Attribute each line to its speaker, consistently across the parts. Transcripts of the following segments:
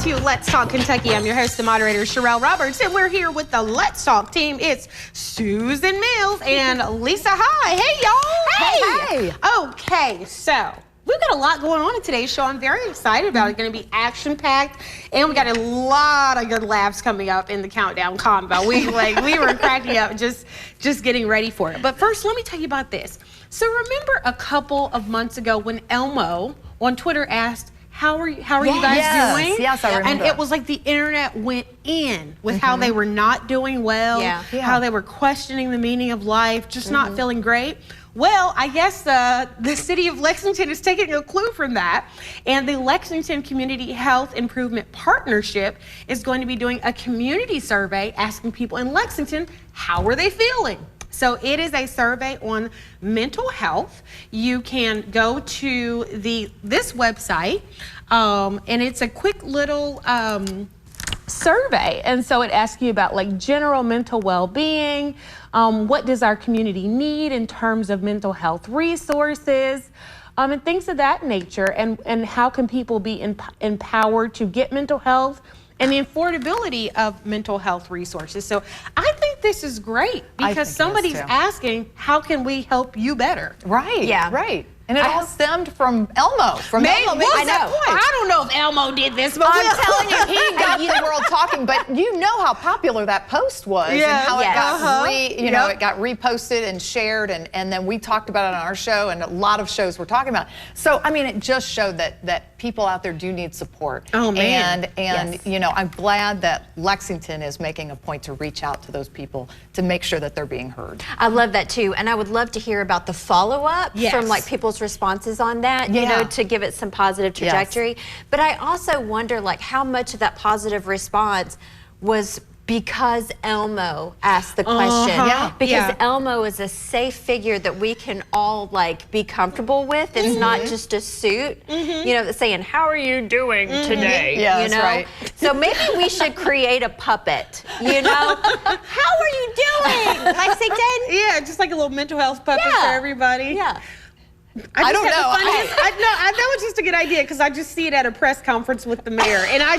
Speaker 1: to Let's Talk Kentucky. I'm your host and moderator, Sherelle Roberts, and we're here with the Let's Talk team. It's Susan Mills and Lisa High. Hey, y'all.
Speaker 2: Hey.
Speaker 1: Okay, so we've got a lot going on in today's show. I'm very excited about it. It's going to be action-packed, and we got a lot of good laughs coming up in the countdown combo. We were cracking up just getting ready for it. But first, let me tell you about this. So remember a couple of months ago when Elmo on Twitter asked, How are you guys doing?
Speaker 2: Yes, I remember.
Speaker 1: And it was like the internet went in with how they were not doing well, how they were questioning the meaning of life, just not feeling great. Well, I guess the city of Lexington is taking a clue from that, and the Lexington Community Health Improvement Partnership is going to be doing a community survey asking people in Lexington, how are they feeling? So it is a survey on mental health. You can go to this website, and it's a quick little survey. And so it asks you about like general mental well-being, what does our community need in terms of mental health resources, and things of that nature, and how can people be empowered to get mental health, and the affordability of mental health resources. So I think this is great because somebody's asking, how can we help you better?
Speaker 2: Right.
Speaker 3: Yeah.
Speaker 2: Right. And it all stemmed from Elmo.
Speaker 1: I don't know if Elmo did this, but
Speaker 2: I'm telling you, he got the world talking. But you know how popular that post was, and how it got it got reposted and shared, and then we talked about it on our show, and a lot of shows were talking about it. So I mean, it just showed that people out there do need support.
Speaker 1: Oh man.
Speaker 2: And you know, I'm glad that Lexington is making a point to reach out to those people to make sure that they're being heard.
Speaker 3: I love that too, and I would love to hear about the follow-up from like people's responses on that, you know, to give it some positive trajectory. But I also wonder like how much of that positive response was because Elmo asked the question. Because Elmo is a safe figure that we can all like be comfortable with. It's not just a suit, you know, that's saying, how are you doing today?
Speaker 2: Yeah,
Speaker 3: you know?
Speaker 2: that's right.
Speaker 3: So maybe we should create a puppet, you know? How are you doing, Lexington?
Speaker 1: Yeah, just like a little mental health puppet for everybody.
Speaker 3: Yeah.
Speaker 1: I don't know. That was just a good idea because I just see it at a press conference with the mayor, and I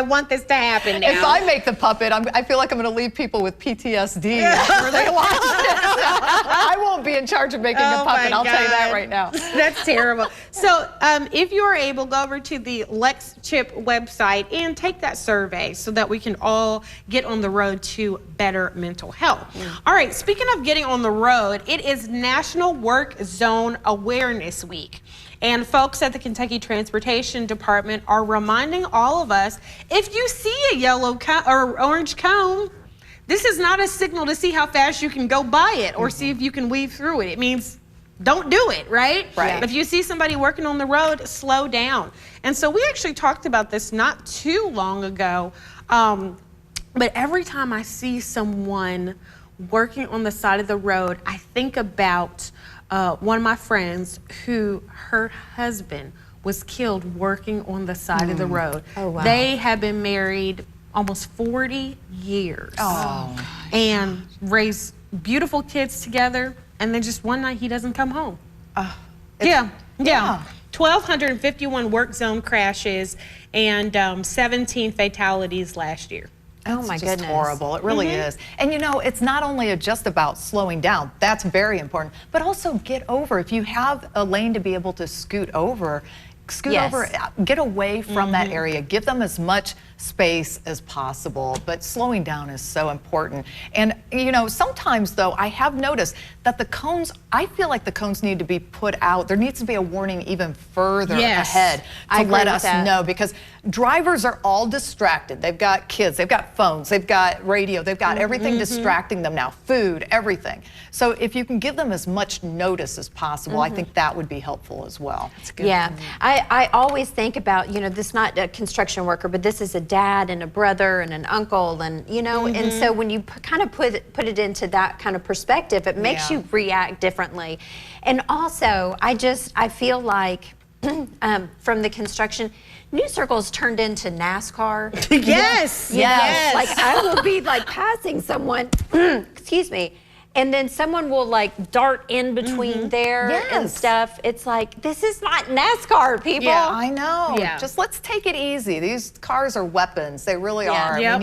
Speaker 1: want this to happen now.
Speaker 2: If I make the puppet, I feel like I'm going to leave people with PTSD after they watch it. I won't be in charge of making a puppet. I'll tell you that right now.
Speaker 1: That's terrible. So if you're able, go over to the LexChip website and take that survey so that we can all get on the road to better mental health. All right. Speaking of getting on the road, it is National Work Zone Awareness Week. And folks at the Kentucky Transportation Department are reminding all of us, if you see a yellow or orange cone, this is not a signal to see how fast you can go by it or see if you can weave through it. It means don't do it, right? If you see somebody working on the road, slow down. And so we actually talked about this not too long ago, but every time I see someone working on the side of the road, I think about one of my friends who her husband was killed working on the side of the road. Oh, wow. They have been married almost 40 years and raised beautiful kids together, and then just one night he doesn't come home. 1,251 work zone crashes and 17 fatalities last year.
Speaker 3: Oh my goodness.
Speaker 2: It's horrible. It really is. And you know, it's not only just about slowing down. That's very important. But also get over. If you have a lane to be able to scoot over, get away from that area. Give them as much space as possible. But slowing down is so important. And you know, sometimes though, I have noticed that the cones, I feel like the cones need to be put out. There needs to be a warning even further ahead to let us know, because drivers are all distracted. They've got kids, they've got phones, they've got radio, they've got everything distracting them now, food, everything. So if you can give them as much notice as possible, I think that would be helpful as well.
Speaker 3: That's good. Yeah, I always think about, you know, this is not a construction worker, but this is a dad and a brother and an uncle, and you know, and so when you kind of put it into that kind of perspective, it makes you react differently. And also, I feel like from the construction, News Circle's turned into NASCAR.
Speaker 1: Yes.
Speaker 3: Like I will be like passing someone, excuse me, and then someone will like dart in between there and stuff. It's like, this is not NASCAR, people.
Speaker 2: Yeah, I know.
Speaker 1: Yeah.
Speaker 2: Just let's take it easy. These cars are weapons. They really are.
Speaker 1: Yep.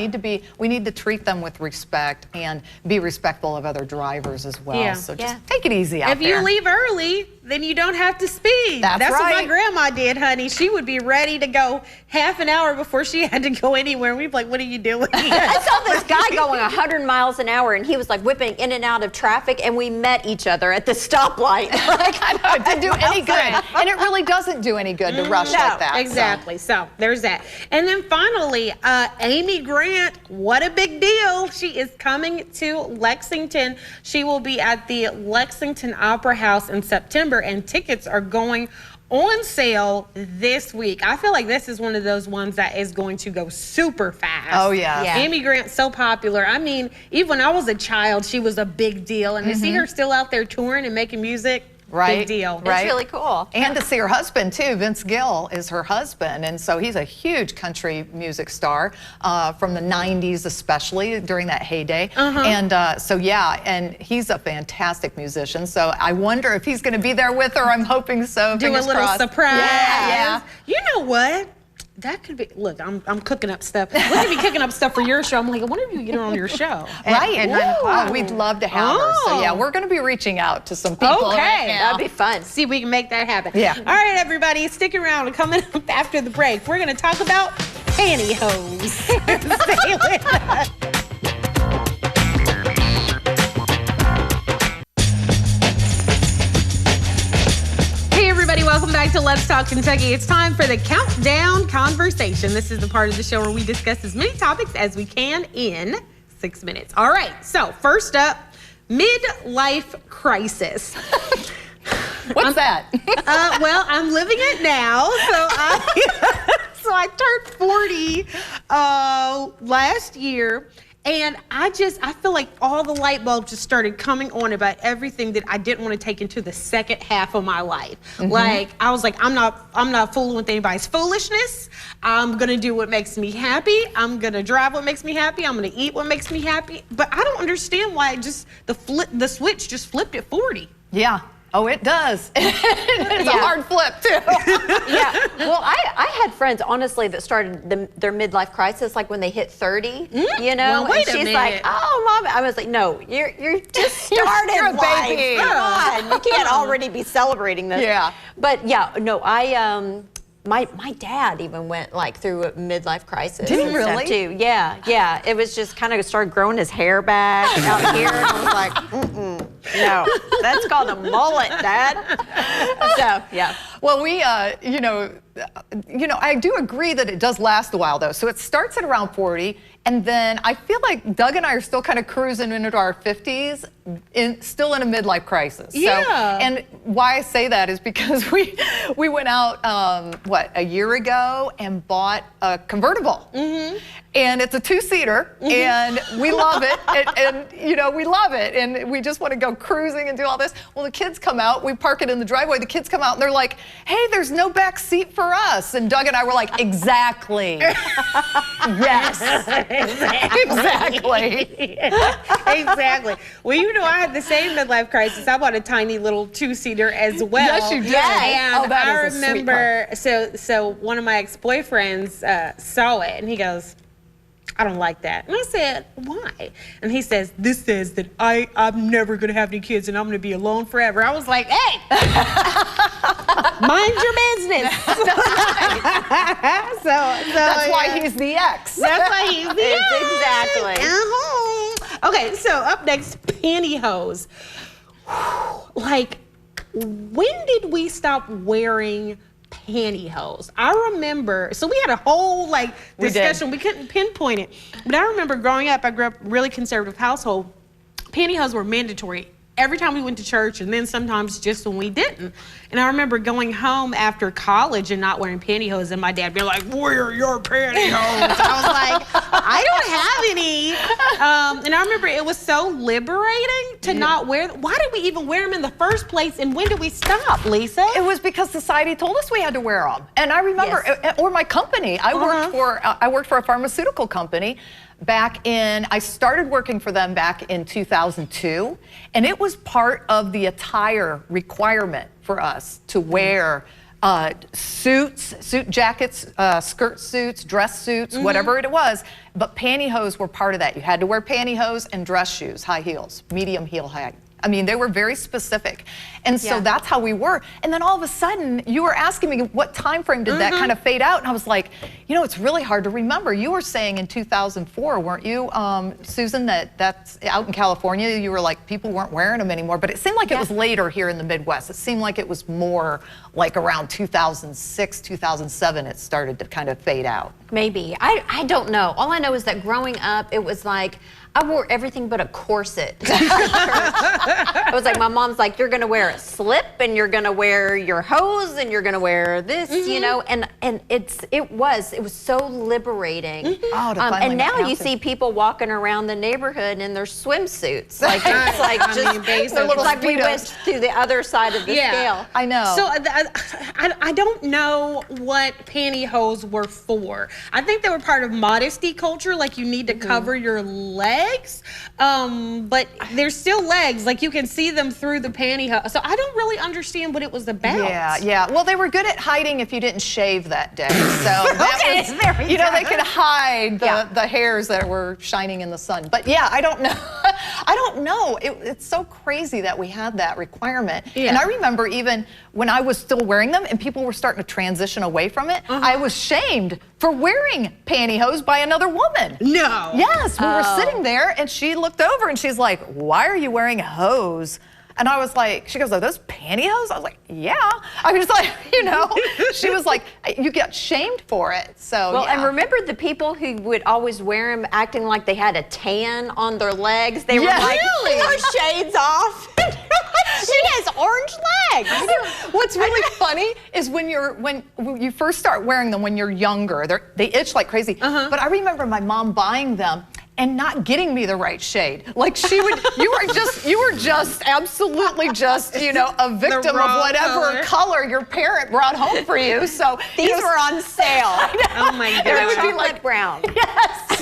Speaker 2: We need to treat them with respect and be respectful of other drivers as well.
Speaker 1: Yeah.
Speaker 2: So just take it easy out
Speaker 1: If
Speaker 2: there.
Speaker 1: you leave early, then you don't have to speed.
Speaker 2: That's
Speaker 1: what my
Speaker 2: right.
Speaker 1: grandma did, honey. She would be ready to go half an hour before she had to go anywhere. We'd be like, what are you doing?
Speaker 3: I saw this guy going 100 miles an hour, and he was like whipping in and out of traffic, and we met each other at the stoplight. Like,
Speaker 2: I know, it didn't do any good. And it really doesn't do any good to rush like that.
Speaker 1: Exactly. So there's that. And then finally, Amy Grant, what a big deal. She is coming to Lexington. She will be at the Lexington Opera House in September, and tickets are going on sale this week. I feel like this is one of those ones that is going to go super fast.
Speaker 2: Oh, yeah.
Speaker 3: Yeah.
Speaker 1: Amy Grant's so popular. I mean, even when I was a child, she was a big deal. And to see her still out there touring and making music,
Speaker 2: Right.
Speaker 1: big deal.
Speaker 2: Right.
Speaker 3: It's really cool.
Speaker 2: And to see her husband too. Vince Gill is her husband, and so he's a huge country music star from the 90s, especially during that heyday. And so yeah, and he's a fantastic musician. So I wonder if he's going to be there with her. I'm hoping so.
Speaker 1: Do a
Speaker 2: Fingers
Speaker 1: little
Speaker 2: crossed.
Speaker 1: surprise.
Speaker 2: Yeah.
Speaker 1: You know what? That could be. Look, I'm cooking up stuff. We're gonna be cooking up stuff for your show. I'm like, I wonder if you get her on your show.
Speaker 2: Right.
Speaker 1: At 9 o'clock.
Speaker 2: Oh, we'd love to have her. So yeah, we're going to be reaching out to some people.
Speaker 1: Okay.
Speaker 2: right now.
Speaker 3: That'd be fun.
Speaker 1: See if we can make that happen.
Speaker 2: Yeah.
Speaker 1: All right, everybody, stick around. Coming up after the break, we're gonna talk about pantyhose. Stay with us. Hey everybody, welcome back to Let's Talk Kentucky. It's time for the Countdown Conversation. This is the part of the show where we discuss as many topics as we can in 6 minutes. All right, so first up, midlife crisis.
Speaker 2: What's that?
Speaker 1: Well, I'm living it now. So I turned 40 last year. And I feel like all the light bulbs just started coming on about everything that I didn't want to take into the second half of my life. Like, I was like, I'm not fooling with anybody's foolishness. I'm gonna do what makes me happy. I'm gonna drive what makes me happy. I'm gonna eat what makes me happy. But I don't understand why the switch just flipped at 40.
Speaker 2: Yeah. Oh, it does. It's a hard flip, too.
Speaker 3: Yeah. Well, I had friends, honestly, that started their midlife crisis like when they hit 30, you know?
Speaker 1: Well, wait
Speaker 3: and
Speaker 1: a
Speaker 3: she's like,
Speaker 1: minute.
Speaker 3: oh, Mom. I was like, no, you're just started
Speaker 2: You're a
Speaker 3: life.
Speaker 2: baby.
Speaker 3: Come on. You can't already be celebrating this.
Speaker 2: Yeah.
Speaker 3: But yeah, no, my dad even went like through a midlife crisis.
Speaker 2: Did he
Speaker 3: and stuff,
Speaker 2: really?
Speaker 3: too. Yeah. It was just kind of started growing his hair back out here. And I was like, no, that's called a mullet, Dad. So, yeah.
Speaker 2: Well, we, I do agree that it does last a while, though. So it starts at around 40, and then I feel like Doug and I are still kind of cruising into our 50s, still in a midlife crisis.
Speaker 1: Yeah.
Speaker 2: So, and why I say that is because we went out, a year ago and bought a convertible. And it's a two-seater, and we love it. We love it, and we just want to go cruising and do all this. Well, the kids come out. We park it in the driveway. The kids come out, and they're like, "Hey, there's no back seat for us." And Doug and I were like, "Exactly. Yes, exactly."
Speaker 1: Exactly. Well, I had the same midlife crisis. I bought a tiny little two-seater as well.
Speaker 2: Yes, you did.
Speaker 1: And
Speaker 2: Oh, that
Speaker 1: I
Speaker 2: is a sweet
Speaker 1: remember, so one of my ex-boyfriends saw it, and he goes, I don't like that. And I said, why? And he says, this says that I'm never going to have any kids and I'm going to be alone forever. I was like, hey, mind your business.
Speaker 2: That's why he's the ex.
Speaker 1: That's why he's the ex.
Speaker 3: Exactly.
Speaker 1: Okay, so up next, pantyhose. Like, when did we stop wearing pantyhose? I remember, so we had a whole discussion. We couldn't pinpoint it. But I remember growing up, I grew up in a really conservative household. Pantyhose were mandatory every time we went to church, and then sometimes just when we didn't. And I remember going home after college and not wearing pantyhose, and my dad being like, where are your pantyhose? I was like, I don't have any. And I remember it was so liberating to not wear them. Why did we even wear them in the first place, and when did we stop, Lisa?
Speaker 2: It was because society told us we had to wear them. And I remember, or my company, I worked for a pharmaceutical company. I started working for them back in 2002, and it was part of the attire requirement for us to wear suits, suit jackets, skirt suits, dress suits, whatever it was. But pantyhose were part of that. You had to wear pantyhose and dress shoes, high heels, medium heel height. I mean, they were very specific. And so that's how we were. And then all of a sudden, you were asking me what time frame did that kind of fade out? And I was like, you know, it's really hard to remember. You were saying in 2004, weren't you, Susan, that's out in California, you were like, people weren't wearing them anymore. But it seemed like it was later here in the Midwest. It seemed like it was more like around 2006, 2007, it started to kind of fade out.
Speaker 3: Maybe. I don't know. All I know is that growing up, it was like, I wore everything but a corset. It was like, my mom's like, you're gonna wear a slip and you're gonna wear your hose and you're gonna wear this, you know, and it was so liberating.
Speaker 2: Oh,
Speaker 3: and now you see people walking around the neighborhood in their swimsuits. Like it's like just like we went to the other side of the scale.
Speaker 2: I know.
Speaker 1: So I don't know what pantyhose were for. I think they were part of modesty culture, like you need to cover your legs, but there's still legs, like you can see them through the pantyhose. So I don't really understand what it was about.
Speaker 2: Yeah. Well, they were good at hiding if you didn't shave that day. So that was, you know, they could hide the hairs that were shining in the sun. But yeah, I don't know. I don't know. It's so crazy that we had that requirement. And I remember even when I was still wearing them and people were starting to transition away from it, I was shamed for wearing pantyhose by another woman.
Speaker 1: No.
Speaker 2: Yes, we were sitting there and she looked over and she's like, why are you wearing a hose? And I was like, she goes, are those pantyhose? I was like, yeah. I was like, you know, she was like, you get shamed for it. So,
Speaker 3: well, and remember the people who would always wear them acting like they had a tan on their legs? They were like, their shades off. She has orange legs.
Speaker 2: What's really funny is when you first start wearing them when you're younger, they itch like crazy. But I remember my mom buying them and not getting me the right shade. Like you were just absolutely just, you know, a victim of whatever color your parent brought home for you. So
Speaker 3: these were on sale.
Speaker 1: Oh my God.
Speaker 3: They would be like brown.
Speaker 2: Yes.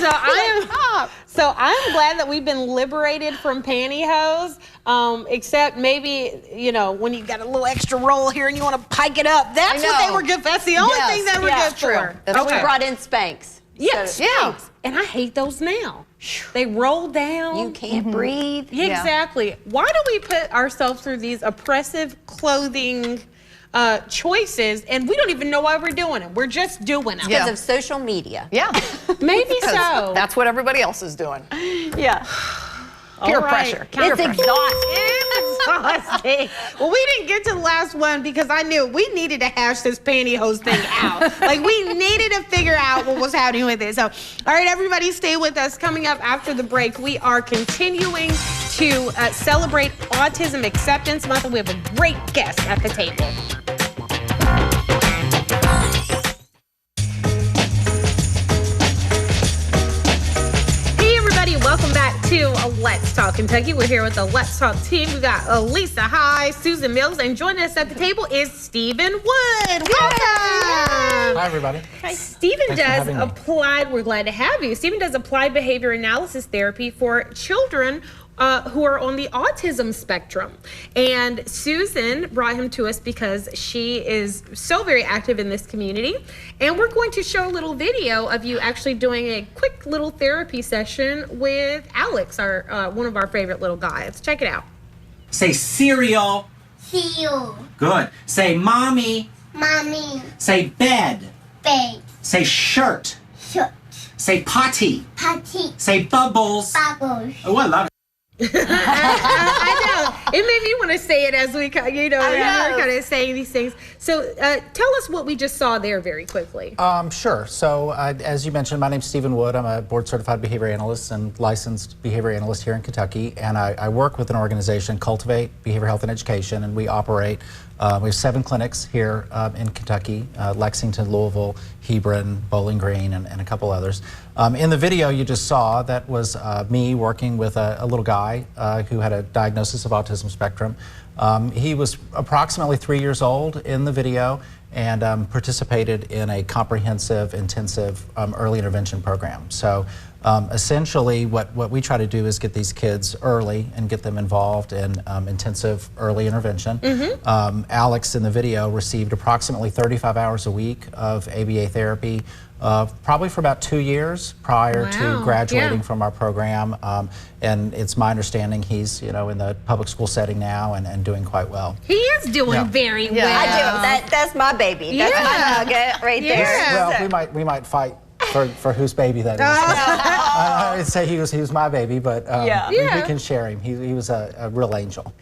Speaker 1: So I'm glad that we've been liberated from pantyhose, except maybe, you know, when you got a little extra roll here and you want to pike it up. That's what they were good for. That's the only thing they were good for.
Speaker 3: And we brought in Spanx.
Speaker 1: Yes, Spanx. And I hate those now. They roll down.
Speaker 3: You can't breathe.
Speaker 1: Yeah, exactly. Why do we put ourselves through these oppressive clothing choices and we don't even know why we're doing it? We're just doing it.
Speaker 3: Because of social media.
Speaker 2: Yeah.
Speaker 1: Maybe so.
Speaker 2: That's what everybody else is doing.
Speaker 3: Yeah.
Speaker 2: Peer pressure.
Speaker 3: It's exhausting.
Speaker 1: It's exhausting. Well, we didn't get to the last one because I knew we needed to hash this pantyhose thing out. Like, we needed to figure out what was happening with it. So, all right, everybody, stay with us. Coming up after the break, we are continuing to celebrate Autism Acceptance Month, and we have a great guest at the table. Welcome back to Let's Talk Kentucky. We're here with the Let's Talk team. We got Lisa High, Susan Mills, and joining us at the table is Stephen Wood. Welcome.
Speaker 4: Hi, everybody.
Speaker 1: Hi. Stephen does applied, we're glad to have you. Stephen does applied behavior analysis therapy for children who are on the autism spectrum. And Susan brought him to us because she is so very active in this community. And we're going to show a little video of you actually doing a quick little therapy session with Alex, our one of our favorite little guys. Check it out.
Speaker 5: Say cereal.
Speaker 6: Cereal.
Speaker 5: Good. Say mommy.
Speaker 6: Mommy.
Speaker 5: Say bed.
Speaker 6: Bed.
Speaker 5: Say shirt.
Speaker 6: Shirt.
Speaker 5: Say potty.
Speaker 6: Potty.
Speaker 5: Say bubbles.
Speaker 6: Bubbles.
Speaker 5: Oh, I love it.
Speaker 1: I know. It made me want to say it as we, you know, we're kind of saying these things. So tell us what we just saw there very quickly.
Speaker 4: Sure. So as you mentioned, my name's Stephen Wood. I'm a board certified behavior analyst and licensed behavior analyst here in Kentucky. And I work with an organization, Cultivate Behavior Health and Education, and we operate, we have 7 clinics here in Kentucky, Lexington, Louisville, Hebron, Bowling Green, and a couple others. In the video you just saw, that was me working with a little guy who had a diagnosis of autism spectrum. He was approximately 3 years old in the video and participated in a comprehensive, intensive early intervention program. So Essentially, what we try to do is get these kids early and get them involved in intensive early intervention. Alex in the video received approximately 35 hours a week of ABA therapy, probably for about 2 years prior to graduating from our program. And it's my understanding he's, in the public school setting now and doing quite well.
Speaker 1: He is doing very well.
Speaker 3: I do. That's my baby. That's my nugget right there.
Speaker 4: Well, we might fight for whose baby that is. I would say he was my baby, but we can share him. He was a real angel.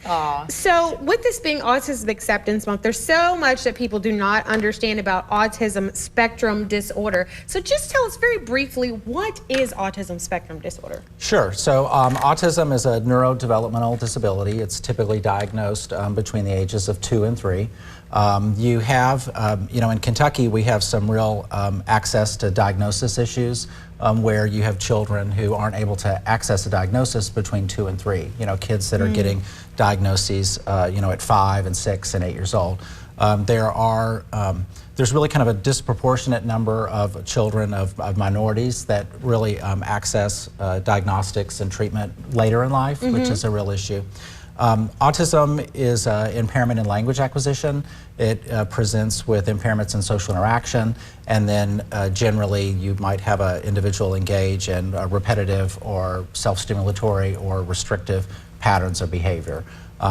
Speaker 1: So with this being Autism Acceptance Month, there's so much that people do not understand about autism spectrum disorder. So just tell us very briefly, what is autism spectrum disorder?
Speaker 4: Sure. So autism is a neurodevelopmental disability. It's typically diagnosed between the ages of 2 and 3. You have, in Kentucky, we have some real access to diagnosis issues where you have children who aren't able to access a diagnosis between 2 and 3. Kids that are getting diagnoses, at 5 and 6 and 8 years old. There's really kind of a disproportionate number of children of minorities that really access diagnostics and treatment later in life, which is a real issue. Autism is impairment in language acquisition. It presents with impairments in social interaction, and then generally you might have an individual engage in repetitive or self-stimulatory or restrictive patterns of behavior.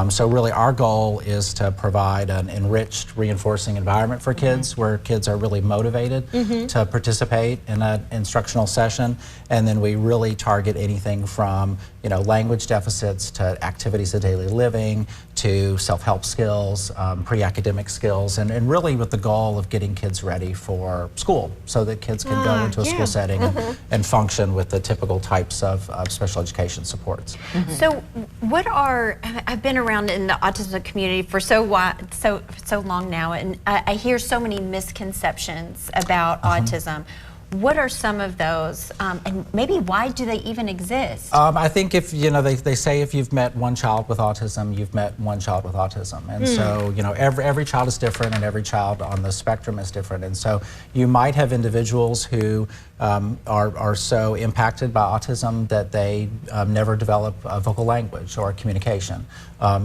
Speaker 4: So really our goal is to provide an enriched reinforcing environment for kids where kids are really motivated to participate in an instructional session, and then we really target anything from language deficits to activities of daily living to self-help skills, pre-academic skills, and really with the goal of getting kids ready for school so that kids can go into a school setting and function with the typical types of special education supports.
Speaker 3: So I've been around in the autism community for so long now, and I hear so many misconceptions about autism. What are some of those, and maybe why do they even exist?
Speaker 4: I think if, they say if you've met one child with autism, you've met one child with autism. And so, every child is different and every child on the spectrum is different. And so you might have individuals who are so impacted by autism that they never develop vocal language or communication.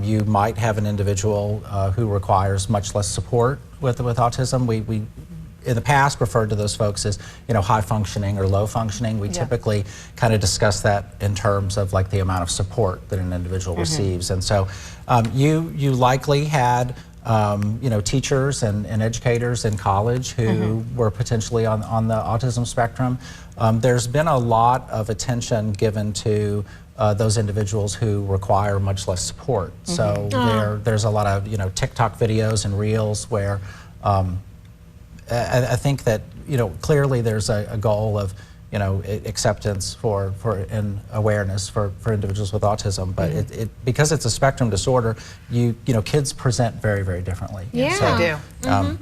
Speaker 4: You might have an individual who requires much less support with autism. We in the past referred to those folks as high functioning or low functioning. We typically kind of discuss that in terms of like the amount of support that an individual receives. And so you likely had teachers and educators in college who were potentially on the autism spectrum. There's been a lot of attention given to those individuals who require much less support. So there's a lot of TikTok videos and reels where I think that clearly there's a goal of acceptance and awareness for individuals with autism, but because it's a spectrum disorder, kids present very, very differently.
Speaker 1: Yeah,
Speaker 2: they do.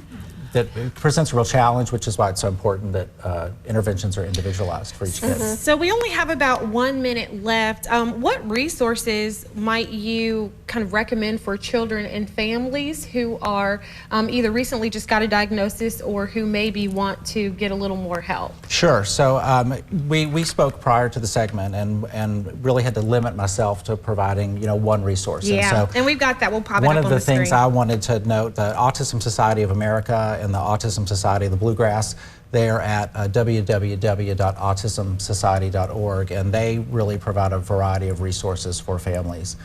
Speaker 4: That it presents a real challenge, which is why it's so important that interventions are individualized for each kid.
Speaker 1: So we only have about 1 minute left. What resources might you kind of recommend for children and families who are either recently just got a diagnosis or who maybe want to get a little more help?
Speaker 4: Sure. So we spoke prior to the segment and really had to limit myself to providing one resource.
Speaker 1: Yeah,
Speaker 4: and, so
Speaker 1: and we've got that. We'll pop it up on the screen.
Speaker 4: One of the things I wanted to note, the Autism Society of America and the Autism Society of the Bluegrass, they're at www.autismsociety.org, and they really provide a variety of resources for families.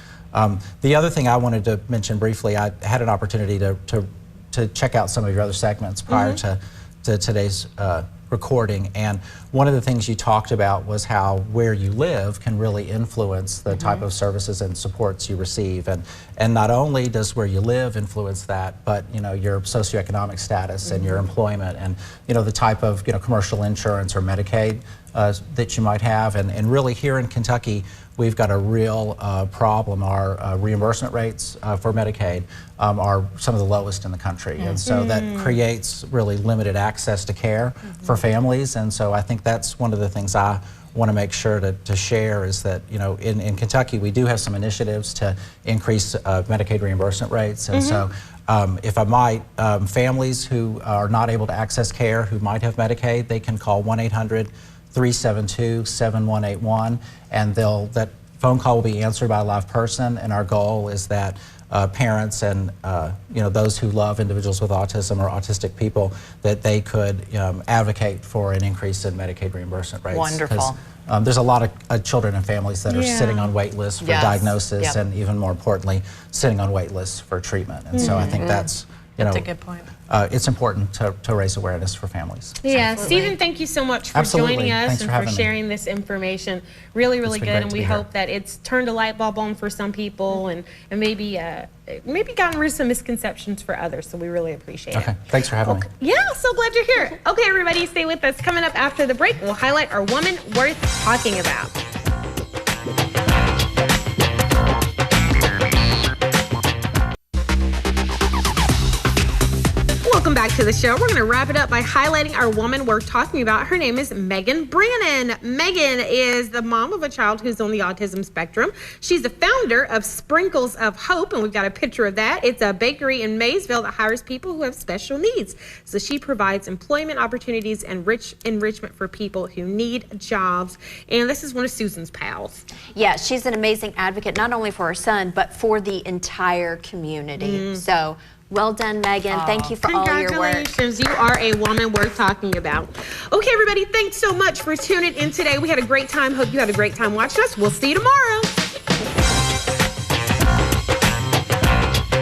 Speaker 4: The other thing I wanted to mention briefly, I had an opportunity to check out some of your other segments prior to today's recording, and one of the things you talked about was how where you live can really influence the type of services and supports you receive, and not only does where you live influence that, but your socioeconomic status and your employment and the type of commercial insurance or Medicaid that you might have, and really here in Kentucky we've got a real problem. Our reimbursement rates for Medicaid are some of the lowest in the country, and so that creates really limited access to care for families. And so I think that's one of the things I want to make sure to share is that in Kentucky we do have some initiatives to increase Medicaid reimbursement rates, and so if I might, families who are not able to access care who might have Medicaid, they can call 1-800 372-7181, and that phone call will be answered by a live person, and our goal is that parents and those who love individuals with autism or autistic people, that they could advocate for an increase in Medicaid reimbursement rates.
Speaker 2: Wonderful.
Speaker 4: 'Cause, there's a lot of children and families that are sitting on wait lists for diagnosis, and even more importantly, sitting on wait lists for treatment. And so I think that's
Speaker 2: That's a good point.
Speaker 4: It's important to raise awareness for families.
Speaker 1: Yeah, Stephen, thank you so much for joining us
Speaker 4: Thanks
Speaker 1: and
Speaker 4: for
Speaker 1: for sharing this information. Really, really
Speaker 4: been
Speaker 1: good,
Speaker 4: great
Speaker 1: and
Speaker 4: to
Speaker 1: we
Speaker 4: be here.
Speaker 1: hope that it's turned a light bulb on for some people, and maybe gotten rid of some misconceptions for others. So we really appreciate
Speaker 4: Okay,
Speaker 1: it.
Speaker 4: thanks for having me.
Speaker 1: Yeah, so glad you're here. Okay, everybody, stay with us. Coming up after the break, we'll highlight our woman worth talking about. Welcome back to the show. We're going to wrap it up by highlighting our woman we're talking about. Her name is Megan Brannon. Megan is the mom of a child who's on the autism spectrum. She's the founder of Sprinkles of Hope, and we've got a picture of that. It's a bakery in Maysville that hires people who have special needs. So she provides employment opportunities and enrichment for people who need jobs. And this is one of Susan's pals.
Speaker 3: Yeah, she's an amazing advocate, not only for her son, but for the entire community. So well done, Megan. Thank you for all your work.
Speaker 1: Congratulations. You are a woman worth talking about. Okay, everybody, thanks so much for tuning in today. We had a great time. Hope you had a great time watching us. We'll see you tomorrow.